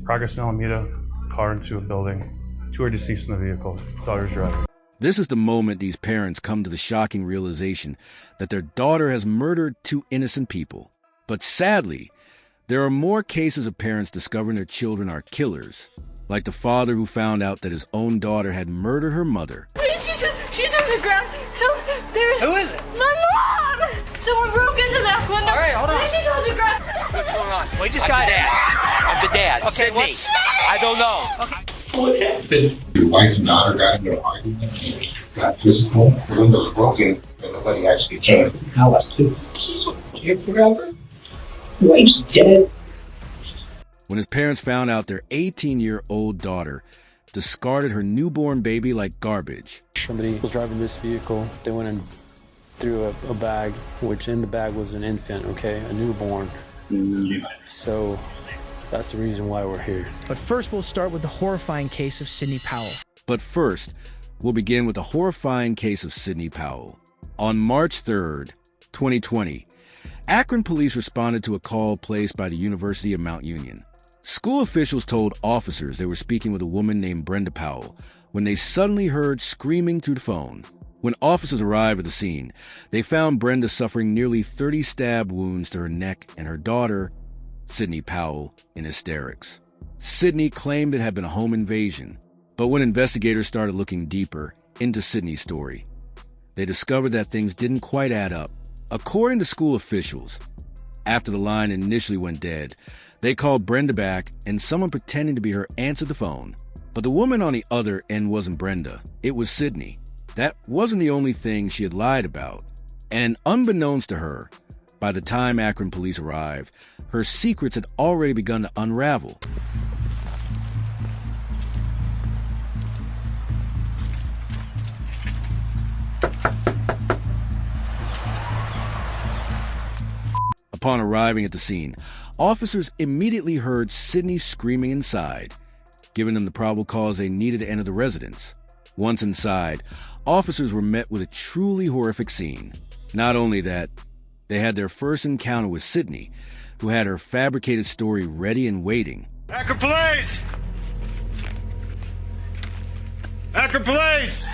Progress in Alameda, car into a building. 2 are deceased in the vehicle. Daughter's driving. This is the moment these parents come to the shocking realization that their daughter has murdered 2 innocent people. But sadly, there are more cases of parents discovering their children are killers, like the father who found out that his own daughter had murdered her mother. She's on the ground. So there's... Who is it? My mom! Someone broke in the back window. All right, hold on. She's on the ground. What's going on? We just got dad. I'm the dad. Okay, Sydney. I don't know. Okay. What happened? Your wife and daughter got into an argument and got physical. The window was broken and nobody actually came. How was it? She's here forever. Wife's dead. When his parents found out their 18-year-old daughter discarded her newborn baby like garbage. Somebody was driving this vehicle. They went and threw a bag, which in the bag was an infant, okay, a newborn. So that's the reason why we're here. But first, we'll start with the horrifying case of Sydney Powell. But first, we'll begin with the horrifying case of Sydney Powell. On March 3rd, 2020, Akron police responded to a call placed by the University of Mount Union. School officials told officers they were speaking with a woman named Brenda Powell when they suddenly heard screaming through the phone. When officers arrived at the scene, they found Brenda suffering nearly 30 stab wounds to her neck and her daughter, Sydney Powell, in hysterics. Sydney claimed it had been a home invasion, but when investigators started looking deeper into Sydney's story, they discovered that things didn't quite add up. According to school officials, after the line initially went dead, they called Brenda back and someone pretending to be her answered the phone. But the woman on the other end wasn't Brenda, it was Sydney. That wasn't the only thing she had lied about. And unbeknownst to her, by the time Akron police arrived, her secrets had already begun to unravel. Upon arriving at the scene, officers immediately heard Sydney screaming inside, giving them the probable cause they needed to enter the residence. Once inside, officers were met with a truly horrific scene. Not only that, they had their first encounter with Sydney, who had her fabricated story ready and waiting. Akron Police! Akron Police!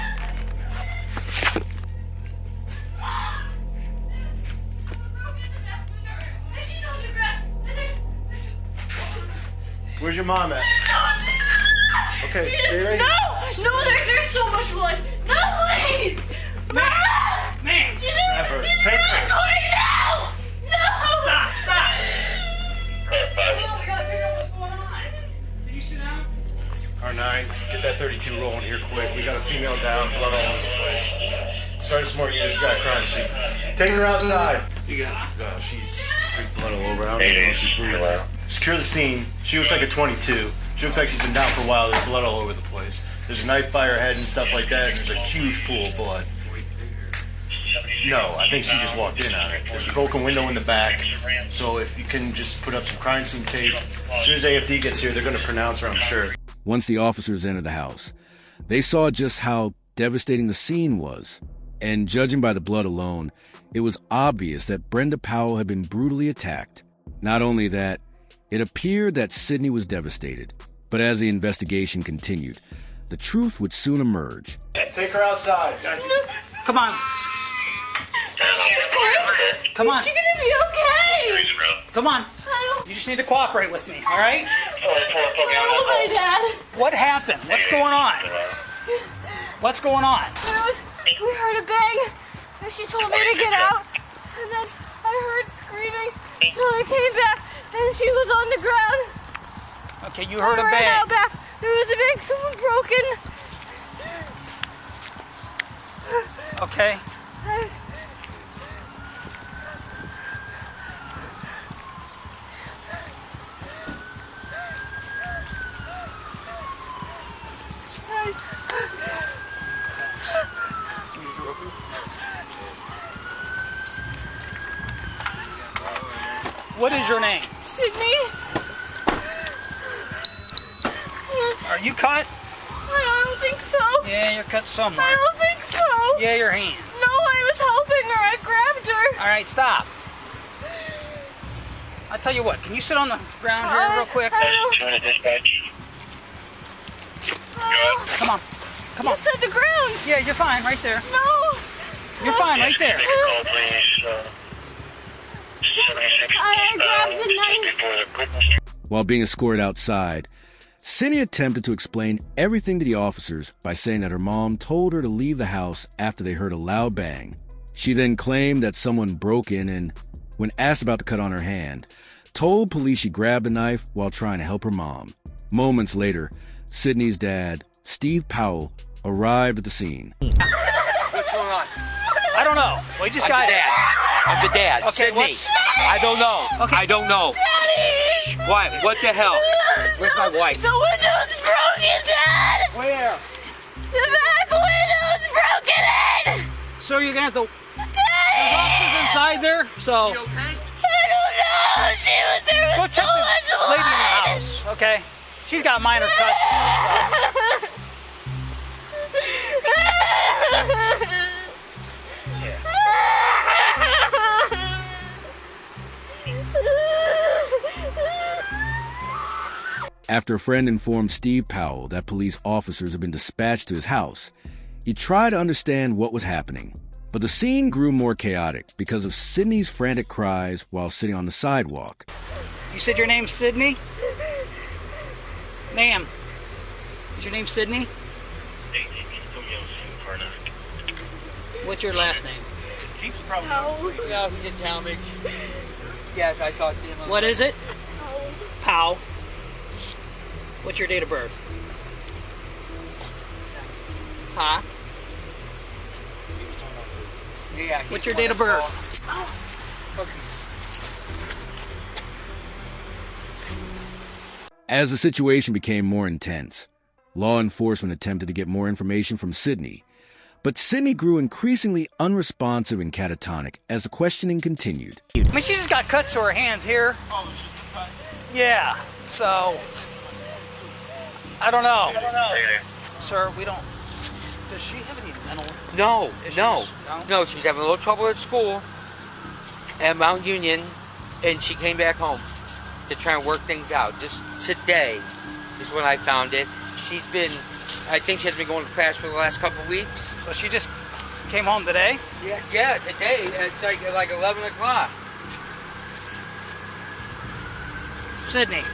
Where's your mom at? Okay, stay right here. No, there's so much blood. No, please. Man! She's in the court now. No. Stop! We gotta figure out what's going on. Can you sit down? R9, get that 32 rolling here quick. We got a female down, blood all over the place. Sergeant Smart, you just got a crime scene. Take her outside. You got it. She's blood all over. I don't even know if she's breathing. Secure the scene. She looks like a 22. She looks like she's been down for a while. There's blood all over the place. There's a knife by her head and stuff like that, and there's a huge pool of blood. No, I think she just walked in on it. There's a broken window in the back, so if you can just put up some crime scene tape. As soon as AFD gets here, they're going to pronounce her, I'm sure. Once the officers entered the house, they saw just how devastating the scene was. And judging by the blood alone, it was obvious that Brenda Powell had been brutally attacked. Not only that, it appeared that Sydney was devastated. But as the investigation continued, the truth would soon emerge. Take her outside. Come on. Come on. Is she gonna be okay? Come on. You just need to cooperate with me, all right? Oh, my dad. What happened? What's going on? What's going on? We heard a bang, and she told me to get out, and then I heard screaming, so I came back, and she was on the ground. Okay, you heard a ran bang. out back. There was a bang, someone broken. Okay. What is your name? Sydney? Are you cut? I don't think so. Yeah, you're cut somewhere. I don't think so. Yeah, your hand. No, I was helping her. I grabbed her. All right, stop. I tell you what, can you sit on the ground here real quick? Come on. Come on. You said the ground. Yeah, you're fine right there. No. You're fine right there. I grabbed the knife. While being escorted outside, Sydney attempted to explain everything to the officers by saying that her mom told her to leave the house after they heard a loud bang. She then claimed that someone broke in and, when asked about the cut on her hand, told police she grabbed a knife while trying to help her mom. Moments later, Sydney's dad, Steve Powell, arrived at the scene. What's going on? I don't know. We just got dad. I'm the dad. Okay, Sydney. I don't know. Okay. I don't know. Daddy! What? What the hell? Where's my wife? The window's broken, Dad! Where? The back window's broken in! So you're gonna have to. Daddy! There's officers inside there, so. I don't know! There Go was check so the much lady in the blood! house, okay? She's got minor cuts. After a friend informed Steve Powell that police officers had been dispatched to his house, he tried to understand what was happening. But the scene grew more chaotic because of Sydney's frantic cries while sitting on the sidewalk. You said your name's Sydney? Ma'am, is your name Sydney? What's your last name? Yeah, he's in Talmadge. Yes, I talked to him. What is it? Powell. What's your date of birth? Huh? Yeah. What's your date of birth? As the situation became more intense, law enforcement attempted to get more information from Sydney. But Sydney grew increasingly unresponsive and catatonic as the questioning continued. I mean, she just got cuts to her hands here. Oh, it's just a cut. Yeah, so I don't know. Sir, we don't. Does she have any mental No, issues? no. She was having a little trouble at school at Mount Union, and she came back home to try and work things out. Just today is when I found it. I think she has been going to class for the last couple of weeks. So she just came home today? Yeah, today. It's like 11 o'clock. Sydney.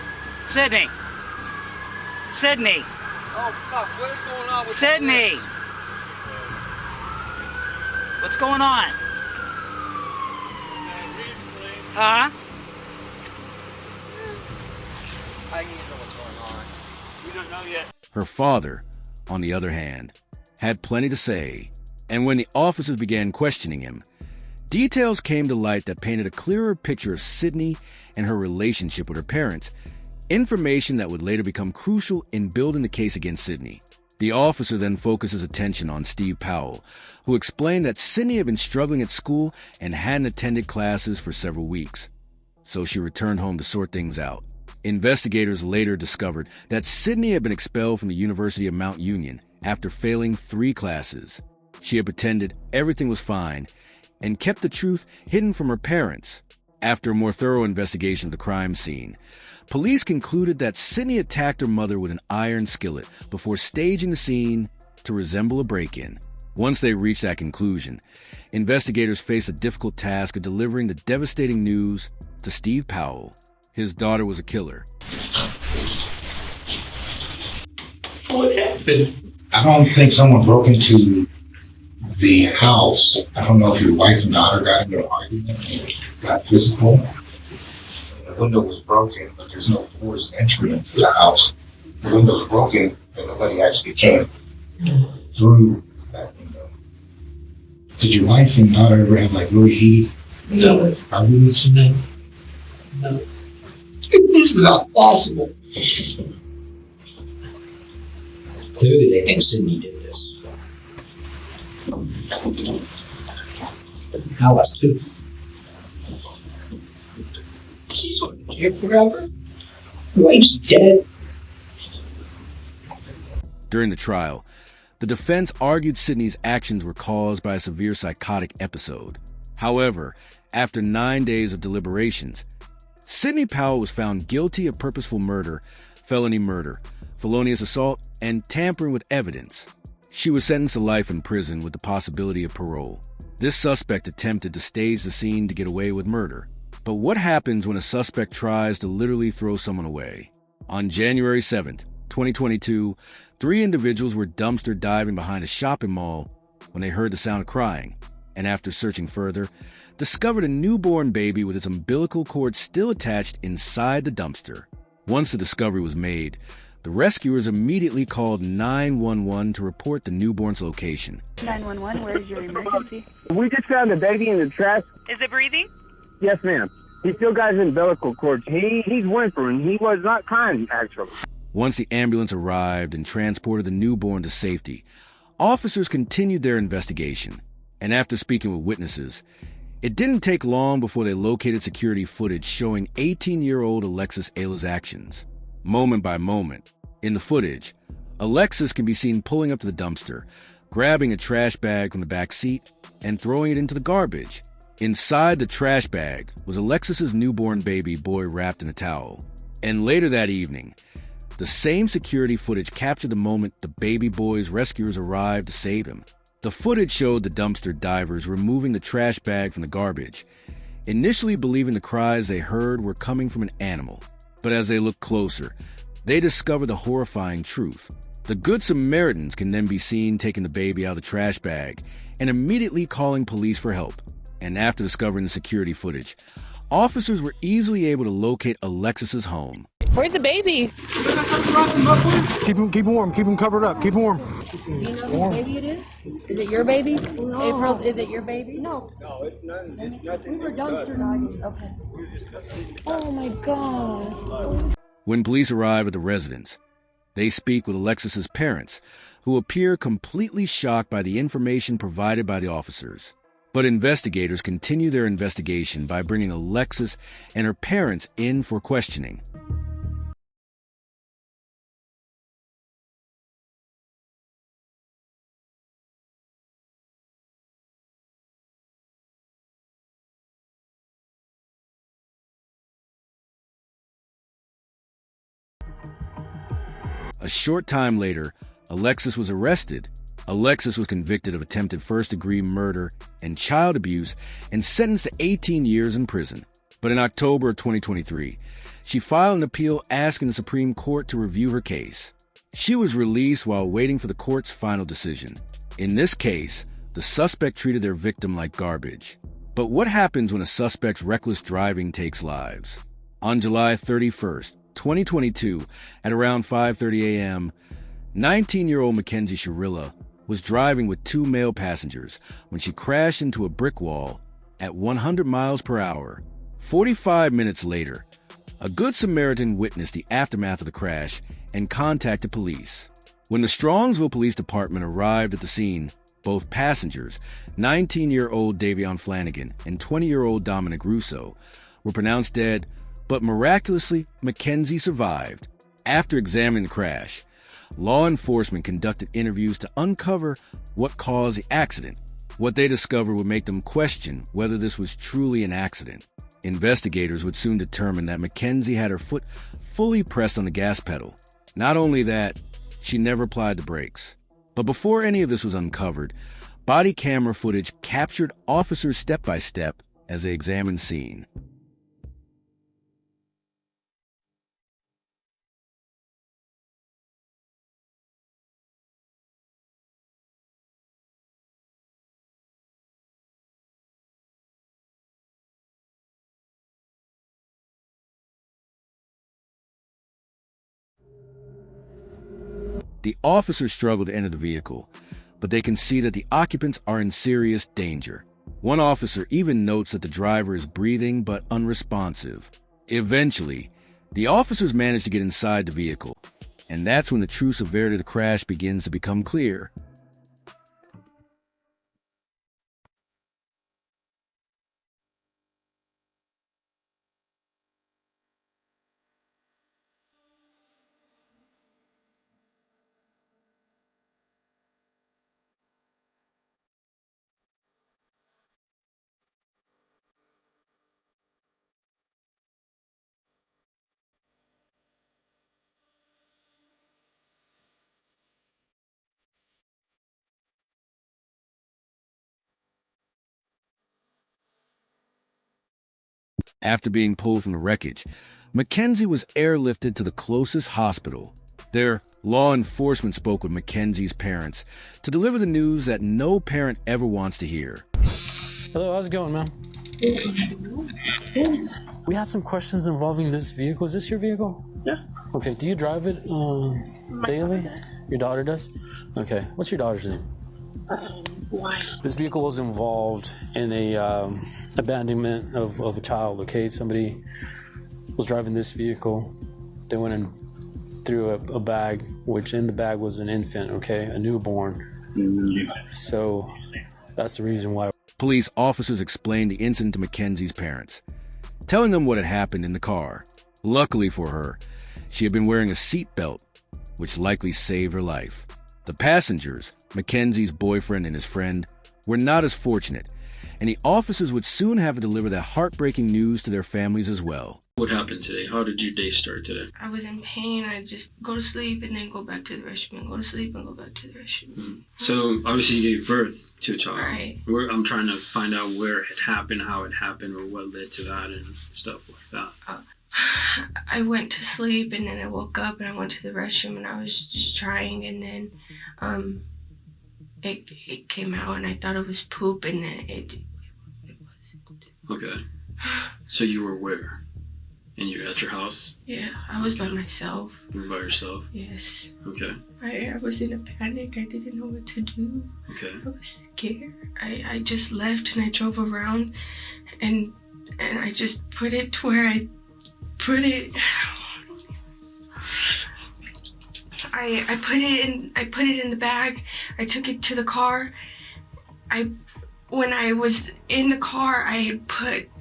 Oh, fuck. What is going on with Sydney. this? What's going on? Huh? I need to know what's going on. We don't know yet. Her father, on the other hand, had plenty to say, and when the officers began questioning him, details came to light that painted a clearer picture of Sydney and her relationship with her parents, information that would later become crucial in building the case against Sydney. The officer then focused his attention on Steve Powell, who explained that Sydney had been struggling at school and hadn't attended classes for several weeks. So she returned home to sort things out. Investigators later discovered that Sydney had been expelled from the University of Mount Union after failing 3 classes. She had pretended everything was fine and kept the truth hidden from her parents. After a more thorough investigation of the crime scene, police concluded that Sydney attacked her mother with an iron skillet before staging the scene to resemble a break-in. Once they reached that conclusion, investigators faced the difficult task of delivering the devastating news to Steve Powell. His daughter was a killer. What happened? I don't think someone broke into the house. I don't know if your wife and daughter got into an argument and got physical. The window was broken, but there's no forced entry into the house. The window was broken, and nobody actually came through that window. Did your wife and daughter ever have really heated arguments? No. This is not possible. Clearly, they think Sydney did this. Alice, too. She's going to jail forever. Wife's dead. During the trial, the defense argued Sydney's actions were caused by a severe psychotic episode. However, after 9 days of deliberations, Sydney Powell was found guilty of purposeful murder, felony murder, felonious assault, and tampering with evidence. She was sentenced to life in prison with the possibility of parole. This suspect attempted to stage the scene to get away with murder. But what happens when a suspect tries to literally throw someone away? On January 7th, 2022, 3 individuals were dumpster diving behind a shopping mall when they heard the sound of crying, and after searching further, discovered a newborn baby with its umbilical cord still attached inside the dumpster. Once the discovery was made, the rescuers immediately called 911 to report the newborn's location. 911, where is your emergency? We just found the baby in the trash. Is it breathing? Yes, ma'am. He still got his umbilical cord. He's whimpering. He was not crying, actually. Once the ambulance arrived and transported the newborn to safety, officers continued their investigation. And after speaking with witnesses, it didn't take long before they located security footage showing 18-year-old Alexis Ayah's actions. Moment by moment, in the footage, Alexis can be seen pulling up to the dumpster, grabbing a trash bag from the back seat, and throwing it into the garbage. Inside the trash bag was Alexis's newborn baby boy wrapped in a towel. And later that evening, the same security footage captured the moment the baby boy's rescuers arrived to save him. The footage showed the dumpster divers removing the trash bag from the garbage, initially believing the cries they heard were coming from an animal. But as they looked closer, they discovered the horrifying truth. The Good Samaritans can then be seen taking the baby out of the trash bag and immediately calling police for help. And after discovering the security footage, officers were easily able to locate Alexis's home. Where's the baby? Keep warm. Keep him covered up. Keep warm. Do you know whose baby it is? Is it your baby? No. April, is it your baby? No. No, it's nothing. We were dumpster diving. Okay. Oh my God. When police arrive at the residence, they speak with Alexis's parents, who appear completely shocked by the information provided by the officers. But investigators continue their investigation by bringing Alexis and her parents in for questioning. A short time later, Alexis was arrested. Alexis was convicted of attempted first-degree murder and child abuse and sentenced to 18 years in prison. But in October of 2023, she filed an appeal asking the Supreme Court to review her case. She was released while waiting for the court's final decision. In this case, the suspect treated their victim like garbage. But what happens when a suspect's reckless driving takes lives? On July 31st, 2022, at around 5:30 a.m., 19-year-old Mackenzie Sharilla was driving with 2 male passengers when she crashed into a brick wall at 100 miles per hour. 45 minutes later, a Good Samaritan witnessed the aftermath of the crash and contacted police. When the Strongsville Police Department arrived at the scene, both passengers, 19-year-old Davion Flanagan and 20-year-old Dominic Russo, were pronounced dead, but miraculously, Mackenzie survived. After examining the crash, law enforcement conducted interviews to uncover what caused the accident. What they discovered would make them question whether this was truly an accident. Investigators would soon determine that Mackenzie had her foot fully pressed on the gas pedal. Not only that, she never applied the brakes. But before any of this was uncovered, body camera footage captured officers step by step as they examined the scene. The officers struggle to enter the vehicle, but they can see that the occupants are in serious danger. One officer even notes that the driver is breathing but unresponsive. Eventually, the officers manage to get inside the vehicle, and that's when the true severity of the crash begins to become clear. After being pulled from the wreckage, Mackenzie was airlifted to the closest hospital. There, law enforcement spoke with Mackenzie's parents to deliver the news that no parent ever wants to hear. Hello, how's it going, ma'am? We have some questions involving this vehicle. Is this your vehicle? Yeah. Okay, do you drive it daily? Your daughter does? Okay, what's your daughter's name? Why? This vehicle was involved in a abandonment of a child, okay? Somebody was driving this vehicle. They went and threw a bag, which in the bag was an infant, okay? A newborn. So that's the reason why. Police officers explained the incident to Mackenzie's parents, telling them what had happened in the car. Luckily for her, she had been wearing a seatbelt, which likely saved her life. The passengers, Mackenzie's boyfriend and his friend, were not as fortunate, and the officers would soon have to deliver that heartbreaking news to their families as well. What happened today? How did your day start today? I was in pain. I just go to sleep and then go back to the restroom and go to sleep and go back to the restroom. So obviously you gave birth to a child. Right. I'm trying to find out where it happened, how it happened, or what led to that and stuff like that. I went to sleep and then I woke up and I went to the restroom and I was just trying, and then it came out and I thought it was poop, and then it wasn't. Okay. So you were where? And you're at your house? Yeah, I was by myself. You were by yourself? Yes. Okay. I was in a panic. I didn't know what to do. Okay. I was scared. I just left and I drove around and I just put it to where I put it. I put it in the bag. I took it to the car. When I was in the car, I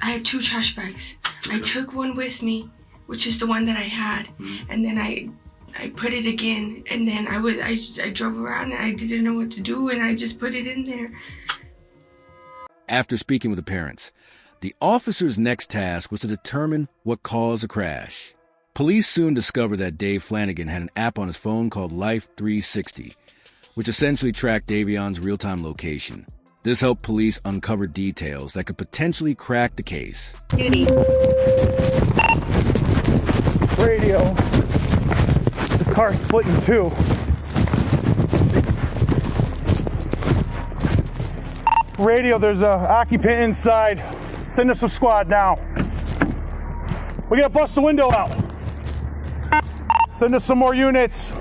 had 2 trash bags. I took one with me, which is the one that I had, and then I put it again, and then I drove around and I didn't know what to do, and I just put it in there. After speaking with the parents, the officer's next task was to determine what caused the crash. Police soon discovered that Dave Flanagan had an app on his phone called Life 360, which essentially tracked Davion's real-time location. This helped police uncover details that could potentially crack the case. Duty. Radio. This car's split in 2. Radio, there's an occupant inside. Send us some squad now. We gotta bust the window out. Send us some more units.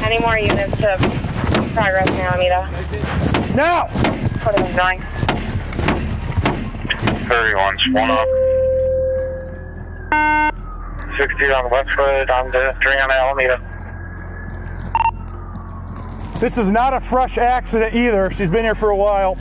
Any more units to progress in Alameda? Now! What are they doing? 31's one up. 60 on the Westwood, on the 3 on Alameda. This is not a fresh accident either. She's been here for a while.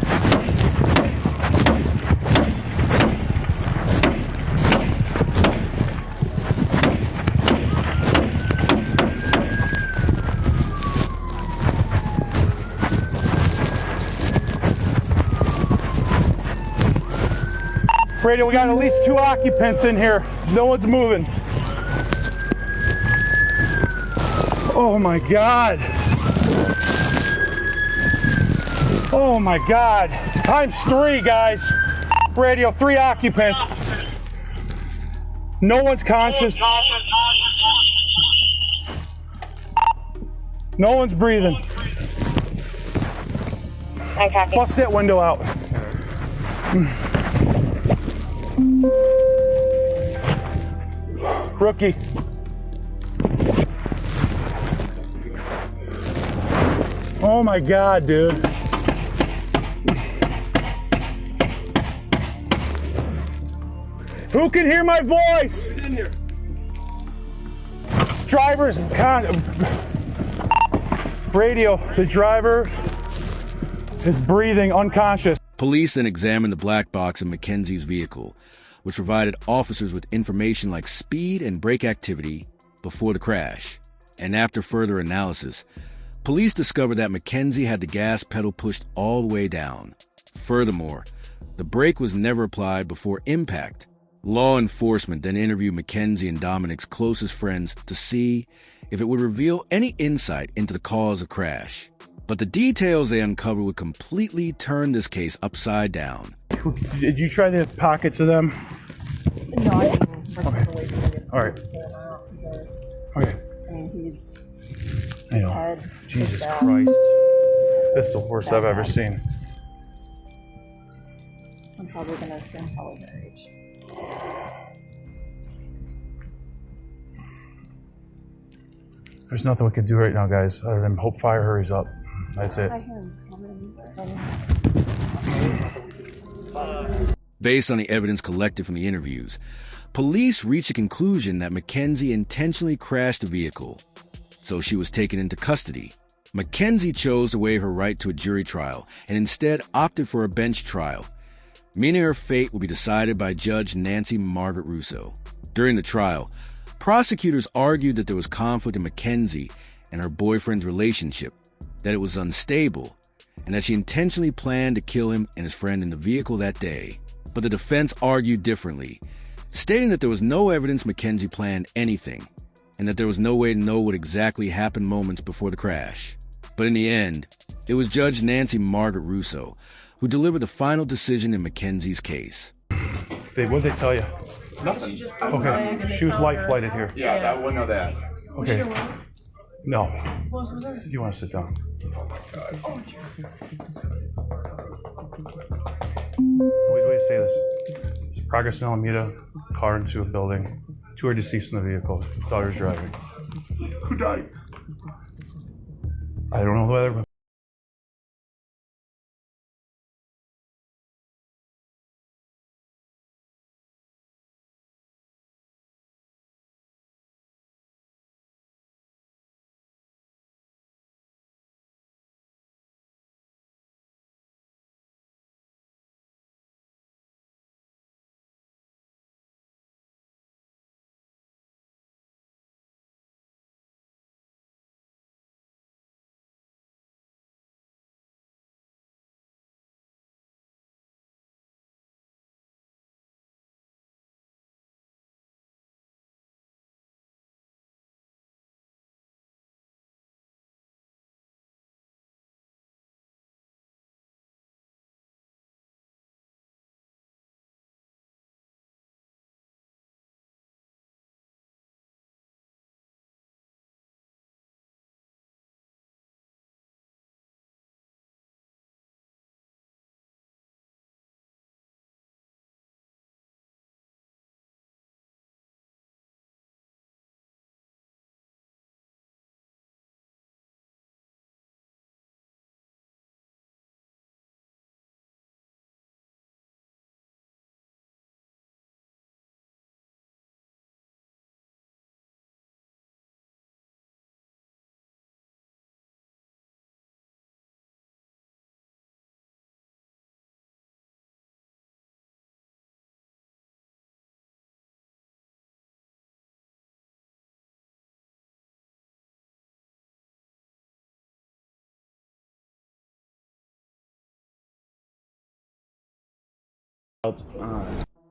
Radio, we got at least 2 occupants in here. No one's moving. Oh my God. Oh my God. Times 3, guys. Radio, 3 occupants. No one's conscious. No one's breathing. Bust that window out. Rookie. Oh my God, dude. Who can hear my voice? Driver's radio. The driver is breathing, unconscious. Police then examined the black box in Mackenzie's vehicle, which provided officers with information like speed and brake activity before the crash. And after further analysis, police discovered that Mackenzie had the gas pedal pushed all the way down. Furthermore, the brake was never applied before impact. Law enforcement then interviewed Mackenzie and Dominic's closest friends to see if it would reveal any insight into the cause of the crash. But the details they uncovered would completely turn this case upside down. Did you try the pockets of them? No, I mean, we're away from him. All right. Okay. I mean, he's. I know. Head, Jesus back. Christ. This is the worst I've ever seen. I'm probably gonna assume probably her age. There's nothing we can do right now, guys, other than hope fire hurries up. That's it. I hear him coming. Based on the evidence collected from the interviews, police reached a conclusion that Mackenzie intentionally crashed the vehicle, so she was taken into custody. Mackenzie chose to waive her right to a jury trial and instead opted for a bench trial, meaning her fate will be decided by Judge Nancy Margaret Russo. During the trial, prosecutors argued that there was conflict in Mackenzie and her boyfriend's relationship, that it was unstable, and that she intentionally planned to kill him and his friend in the vehicle that day. But the defense argued differently, stating that there was no evidence Mackenzie planned anything, and that there was no way to know what exactly happened moments before the crash. But in the end, it was Judge Nancy Margaret Russo who delivered the final decision in Mackenzie's case. Dave, what did they tell you? Nothing. Okay, she was life flighted here. Yeah, that wouldn't know that. Okay. No. Who else was there? You want to sit down? Wait, wait, say this. Progress in Alameda, car into a building. 2 are deceased in the vehicle. Daughter's driving. Who died? I don't know whether.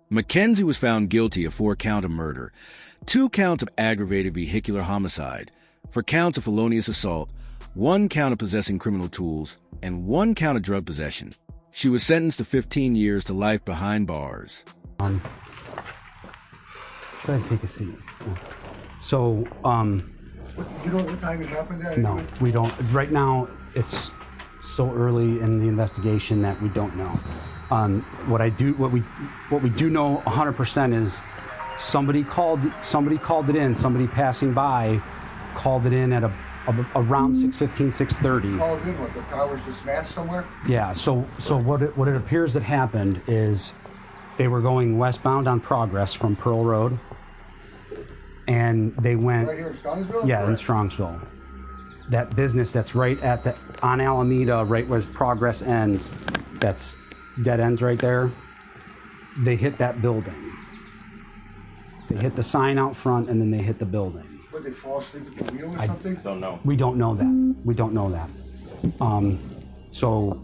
Mackenzie was found guilty of 4 counts of murder, 2 counts of aggravated vehicular homicide, 4 counts of felonious assault, 1 count of possessing criminal tools, and 1 count of drug possession. She was sentenced to 15 years to life behind bars. Go ahead and take a seat. So, You know what time it happened? no, we don't. Right now, it's so early in the investigation that we don't know. What we do know 100% is somebody called it in. Somebody passing by called it in at around 6:15, 6:30. Called in, what, the car was just smashed somewhere? Yeah. So what it appears that happened is they were going westbound on Progress from Pearl Road, and they went Right here in Strongsville? Yeah, in Strongsville. That business that's right on Alameda, right where Progress ends, that's dead ends right there. They hit that building. They hit the sign out front, and then they hit the building. Would they fall asleep at the wheel or something? Don't know. We don't know that. We don't know that. So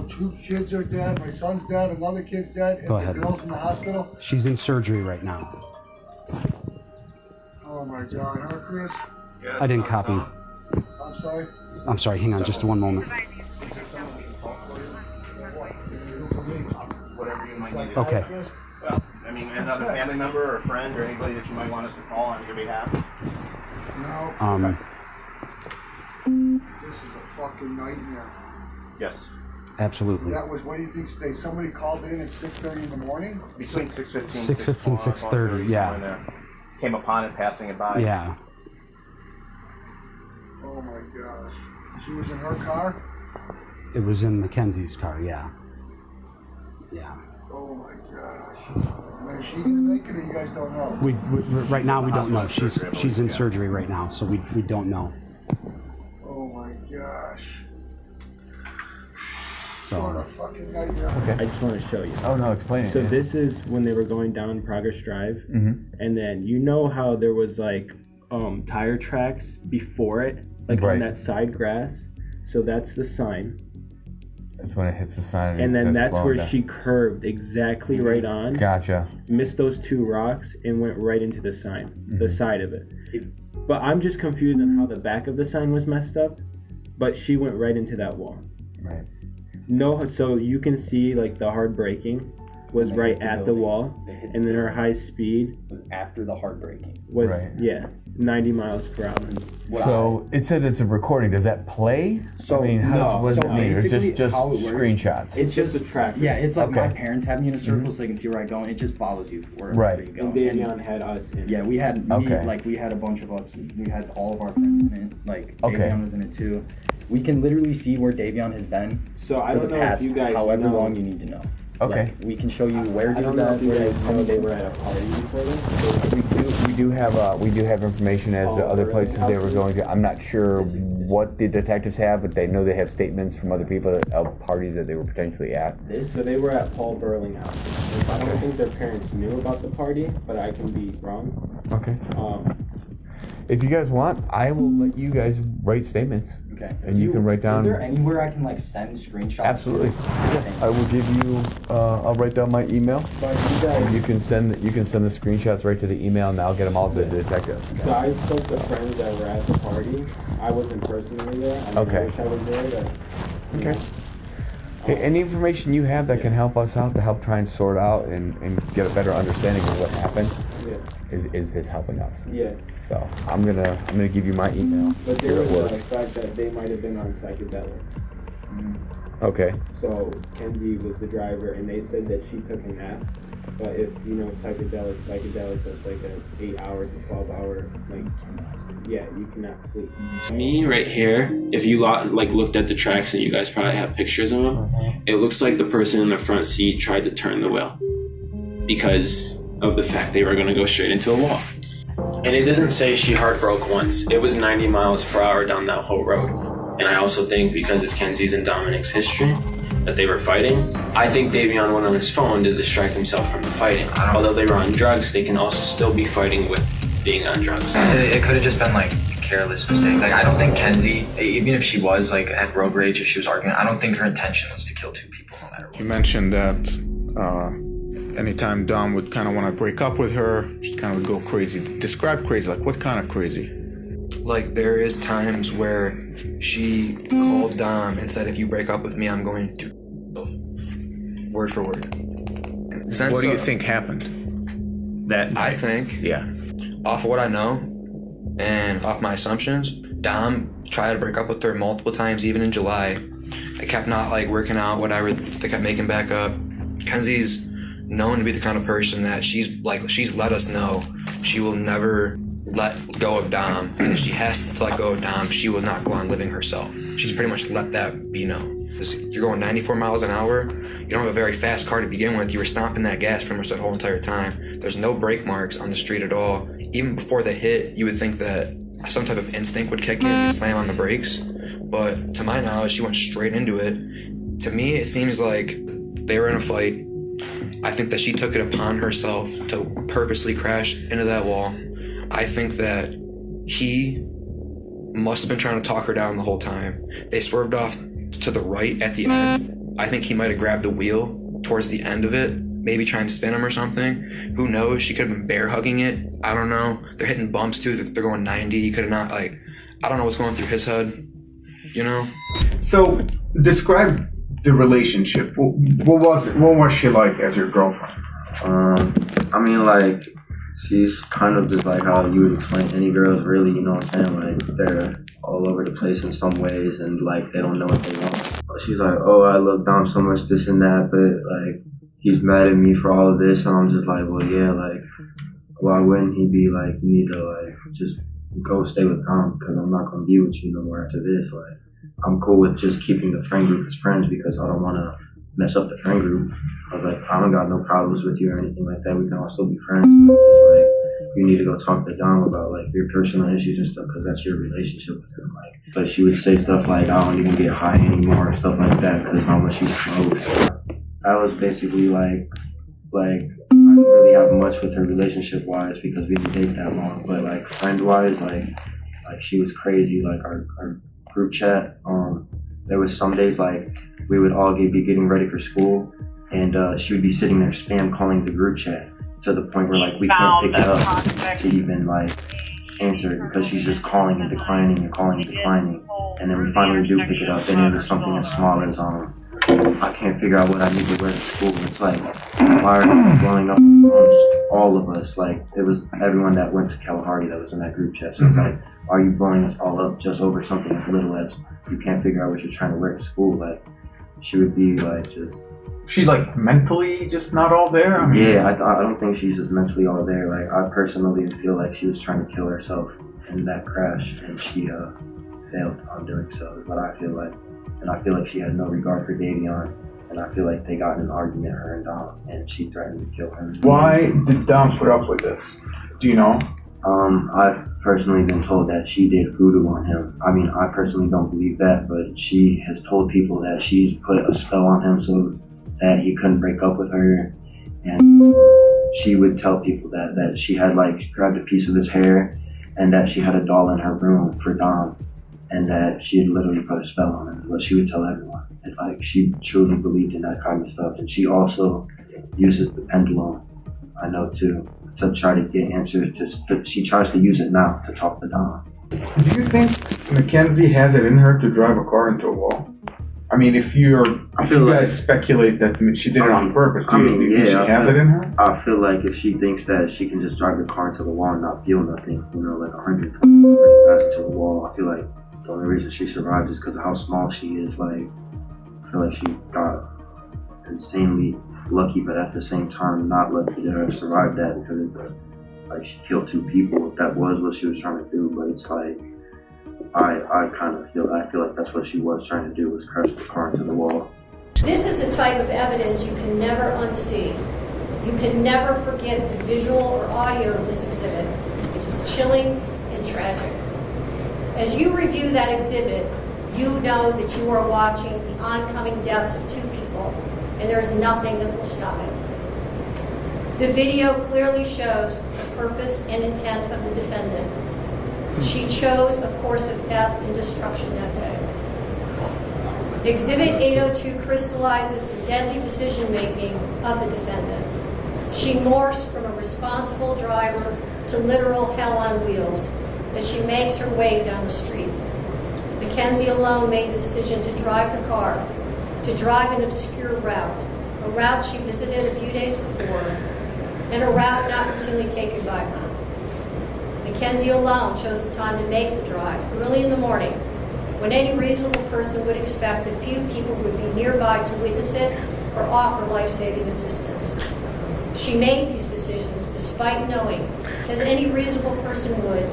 2 kids are dead, my son's dead, another kid's dead, and Go the ahead. girl's in the hospital? she's in surgery right now. Oh my God, huh, Chris? I didn't copy. I'm sorry? I'm sorry, hang on just one moment. Whatever you might need. Okay. Well, I mean, another family member or a friend or anybody that you might want us to call on your behalf? No. This is a fucking nightmare. Yes. Absolutely. That was, what do you think today? Somebody called in at 6:30 in the morning? Between 6:15, 6:15, 6:30, yeah. somewhere in there. Came upon it, passing it by. Yeah. Oh my gosh. She was in her car? It was in Mackenzie's car, yeah. Yeah. Oh my gosh. And is she gonna make it or you guys don't know? We right now we don't know. She's in surgery right now, so we don't know. Oh my gosh. So. What a fucking nightmare. Okay. I just want to show you. Oh no, explain it. So this is when they were going down Progress Drive, Mhm. and then you know how there was like tire tracks before it, like Right. on that side grass. So that's the sign. That's when it hits the sign. And then it says that's slow where down. she curved exactly right on. Gotcha. Missed those two rocks and went right into the sign, the Mhm. side of it. But I'm just confused on how the back of the sign was messed up. But she went right into that wall. Right. No, so you can see like the hard braking was right at the wall, and then her high speed was after the hard braking. was Right. 90 miles per hour. So it said it's a recording. Does that play? So, I mean, what does so it mean? Or basically just how it works- screenshots? It's just a tracker. Yeah, it's like my Okay. parents have me in a circle so they can see where I go, and it just follows you wherever Right. you go. And Davion had us in. Yeah, we had Okay. we had a bunch of us. We had all of our friends in it. Like Okay. Davion was in it too. We can literally see where Davion has been. So I for don't the know if past you guys however know. long you need to know. Okay. Like, we can show you where I he don't was know at, if you where he guys was know coming they from. were at a party before this. We do have information as to other places they were going to. I'm not sure what the detectives have, but they know they have statements from other people of parties that they were potentially at. So they were at Paul Burling house. I don't think their parents knew about the party, but I can be wrong. Okay. If you guys want, I will let you guys write statements. Okay. And you can write down. Is there anywhere I can like send screenshots? Absolutely. I will give you. I'll write down my email. And you can send the screenshots right to the email, and I'll get them all to the detective. So I spoke to friends that were at the party. I wasn't personally there. I Okay. wish I was there. But, Okay. Hey, any information you have that can help us out to help try and sort out and get a better understanding of what happened is helping us. Yeah. So I'm gonna give you my email. But there here was at work. the fact that they might have been on psychedelics. Okay. So Kenzie was the driver, and they said that she took a nap. But if you know psychedelics, that's like an 8-hour to 12-hour, like, yeah, you cannot sleep. Me right here, if you looked at the tracks, and you guys probably have pictures of them, it looks like the person in the front seat tried to turn the wheel because of the fact they were going to go straight into a wall. And it doesn't say she heart broke once. It was 90 miles per hour down that whole road. And I also think because of Kenzie's and Dominic's history, that they were fighting. I think Davion went on his phone to distract himself from the fighting. Although they were on drugs, they can also still be fighting with being on drugs. It could have just been like a careless mistake. Like I don't think Kenzie, even if she was like at road rage, if she was arguing, I don't think her intention was to kill two people no matter what. You mentioned that anytime Dom would kind of want to break up with her, she kind of would go crazy. Describe crazy, like what kind of crazy? Like there is times where she called Dom and said, if you break up with me, I'm going to word for word. What do you think happened? That I think, yeah, off of what I know and off my assumptions, Dom tried to break up with her multiple times, even in July. They kept not like working out, whatever. They kept making back up. Kenzie's known to be the kind of person that she's let us know she will never let go of Dom, and if she has to let go of Dom, she will not go on living herself. She's pretty much let that be known. You're going 94 miles an hour, you don't have a very fast car to begin with, you were stomping that gas pretty much that whole entire time. There's no brake marks on the street at all. Even before the hit, you would think that some type of instinct would kick in, you'd slam on the brakes, but to my knowledge, she went straight into it. To me, it seems like they were in a fight. I think that she took it upon herself to purposely crash into that wall. I think that he must have been trying to talk her down the whole time. They swerved off to the right at the end. I think he might have grabbed the wheel towards the end of it, maybe trying to spin him or something. Who knows? She could have been bear hugging it. I don't know. They're hitting bumps too. They're going 90. He could have not, like, I don't know what's going through his head, you know? So describe the relationship. What was she like as your girlfriend? I mean, like, she's kind of just like how you would explain any girls, really, you know what I'm saying? Like, they're all over the place in some ways, and, like, they don't know what they want. She's like, oh, I love Dom so much, this and that, but, like, he's mad at me for all of this, and I'm just like, well, yeah, like, why wouldn't he be like, you need to, like, just go stay with Dom, because I'm not going to be with you no more after this. Like, I'm cool with just keeping the friend group as friends because I don't want to mess up the friend group. I was like, I don't got no problems with you or anything like that. We can all still be friends. But just like, you need to go talk to Dom about like your personal issues and stuff because that's your relationship with him. Like, but she would say stuff like, I don't even get high anymore or stuff like that because how much she smokes. I was basically like I didn't really have much with her relationship wise because we didn't date that long. But like friend wise, like she was crazy. Like our group chat, there was some days like we would all be getting ready for school and she would be sitting there spam calling the group chat to the point where like we can't pick it up to even like answer it because she's just calling and declining and calling and declining. And then we finally do pick it up and it was something as small as I can't figure out what I need to wear to school. It's like, why are you blowing up all of us? Like, it was everyone that went to Kalahari that was in that group chat. So it's like, why are you blowing us all up just over something as little as you can't figure out what you're trying to wear to school? Like, she would be like just... She like mentally just not all there? I mean, yeah, I don't think she's just mentally all there. Like, I personally feel like she was trying to kill herself in that crash and she failed on doing so is what I feel like. And I feel like she had no regard for Davion, and I feel like they got in an argument, her and Dom, and she threatened to kill him. Why did Dom put up with this? Do you know? I've personally been told that she did voodoo on him. I mean, I personally don't believe that, but she has told people that she's put a spell on him so that he couldn't break up with her, and she would tell people that she had like grabbed a piece of his hair, and that she had a doll in her room for Dom. And that she had literally put a spell on him, but she would tell everyone. And like she truly believed in that kind of stuff. And she also uses the pendulum, I know too, to try to get answers. She tries to use it now to talk to Dom. Do you think Mackenzie has it in her to drive a car into a wall? I mean, if you guys speculate that she did it on purpose, do you think she has it in her? I feel like if she thinks that she can just drive the car into the wall and not feel nothing, you know, like 120 fast into the wall, I feel like the only reason she survived is because of how small she is. Like, I feel like she got insanely lucky, but at the same time, not lucky to have survived that because it's like she killed 2 people. If that was what she was trying to do, but it's like I feel like that's what she was trying to do was crash the car into the wall. This is the type of evidence you can never unsee. You can never forget the visual or audio of this exhibit. It is chilling and tragic. As you review that exhibit, you know that you are watching the oncoming deaths of 2 people, and there is nothing that will stop it. The video clearly shows the purpose and intent of the defendant. She chose a course of death and destruction that day. Exhibit 802 crystallizes the deadly decision-making of the defendant. She morphs from a responsible driver to literal hell on wheels as she makes her way down the street. Mackenzie alone made the decision to drive the car, to drive an obscure route, a route she visited a few days before, and a route not routinely taken by her. Mackenzie alone chose the time to make the drive, early in the morning, when any reasonable person would expect that few people would be nearby to witness it or offer life-saving assistance. She made these decisions despite knowing, as any reasonable person would,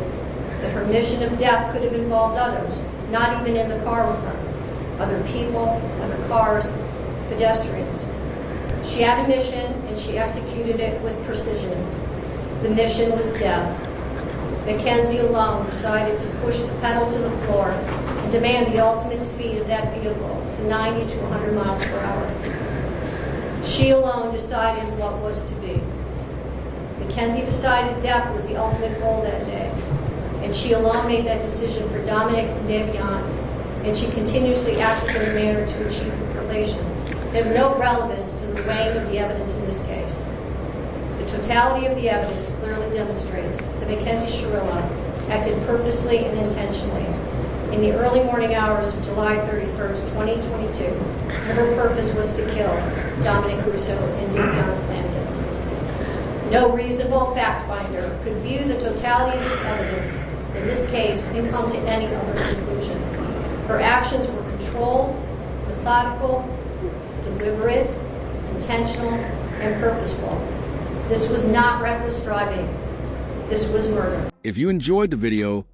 that her mission of death could have involved others, not even in the car with her, other people, other cars, pedestrians. She had a mission and she executed it with precision. The mission was death. Mackenzie alone decided to push the pedal to the floor and demand the ultimate speed of that vehicle to 90 to 100 miles per hour. She alone decided what was to be. Mackenzie decided death was the ultimate goal that day. And she alone made that decision for Dominic and Davion, and she continuously acted in a manner to achieve her relation. They have no relevance to the weighing of the evidence in this case. The totality of the evidence clearly demonstrates that Mackenzie Shirilla acted purposely and intentionally in the early morning hours of July 31st, 2022, and her purpose was to kill Dominic Russo and Davion Flanagan. No reasonable fact finder could view the totality of this evidence in this case and come to any other conclusion. Her actions were controlled, methodical, deliberate, intentional, and purposeful. This was not reckless driving. This was murder. If you enjoyed the video,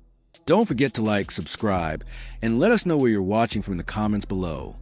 don't forget to like, subscribe, and let us know where you're watching from in the comments below.